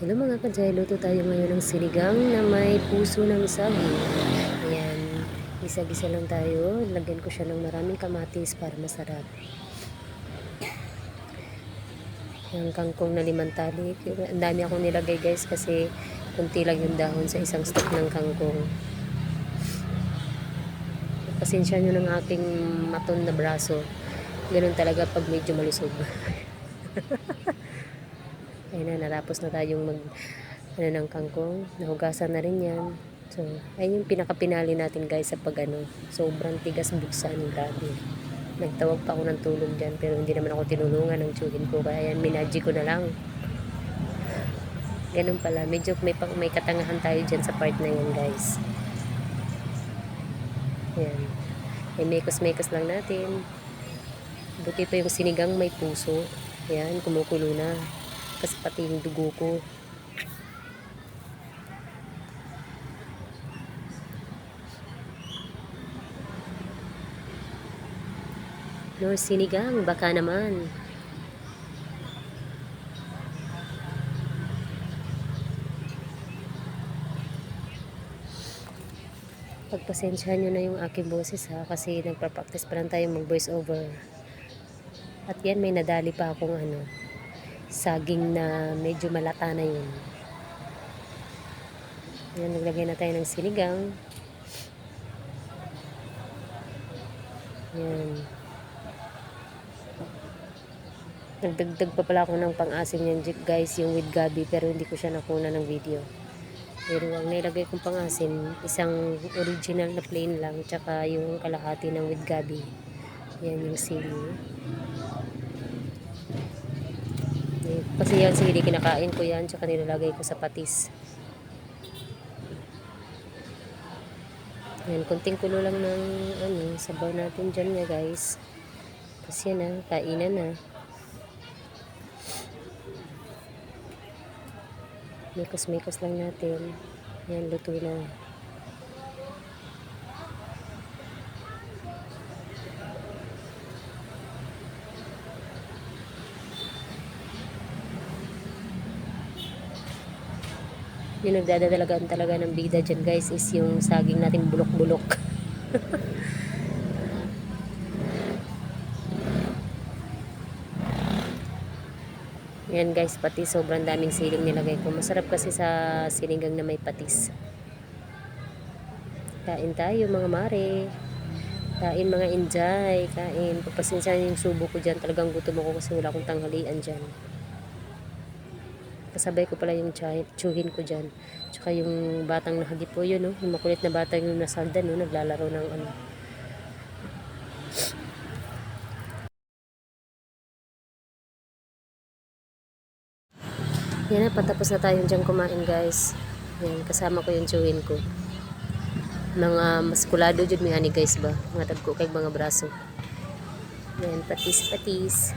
Hello mga kajay, luto tayo ngayon ng sinigang na may puso ng saging. Ayan, gisa-gisa lang tayo. Lagyan ko siya ng maraming kamatis para masarap. Yung kangkong na 5 tali. Ang dami akong nilagay guys kasi kunti lang yung dahon sa isang stick ng kangkong. Pasensya nyo ng aking maton na braso. Ganun talaga pag medyo malusog. Ayun na, natapos na tayong ng kangkong. Nahugasan na rin yan. So, ayun yung pinakapinali natin guys sa sobrang tigas buksan, grabe. Nagtawag pa ako ng tulong dyan, pero hindi naman ako tinulungan ng tsuhin ko, kaya yan, minaji ko na lang. Ganun pala, medyo may katangahan tayo dyan sa part na yan guys. Yan. Ay, mekos-mekos lang natin. Buti pa yung sinigang may puso. Yan, kumukulo na. Kasi pati yung dugo ko. No, sinigang, baka naman. Pagpasensyahan nyo na yung aking boses ha, kasi nagpa-practice pa lang tayo mag voice over. At yan, may nadali pa akong saging na medyo malata na yun. Yan, naglagay na tayo ng sinigang. Yan. Nagdagdag pa pala ako ng pang-asim yan guys, yung with gabi, pero hindi ko siya nakuna ng video. Pero ang nilagay kong pang-asim, isang original na plain lang, tsaka yung kalahati ng with gabi. Yan yung sili. Kasi yan sili, kinakain ko yan, tsaka nilalagay ko sa patis. Yan, kunting kulo lang ng sabaw natin dyan nga guys. Kasi yan na, kainan na. Mikos-mikos lang natin. Yan, luto na. Yung nagdadalagaan talaga ng bida dyan guys is yung saging natin bulok-bulok. Yan guys, pati sobrang daming siling nilagay ko. Masarap kasi sa sinigang na may patis. Kain tayo mga mare. Kain mga injay. Kain. Papasensya yung subo ko dyan. Talagang gutom ako kasi wala akong tanghalian dyan. Kasabay ko pala yung tsuhin ko dyan. Tsaka yung batang nahagip po yun, no? Yung makulit na batang yung nasalda, no? Naglalaro ng Yan na, patapos na tayong dyan kumain guys. Yan, kasama ko yung tsuhin ko. Mga maskulado dyan may ani guys ba? Mga tagko kay mga braso. Yan, patis-patis.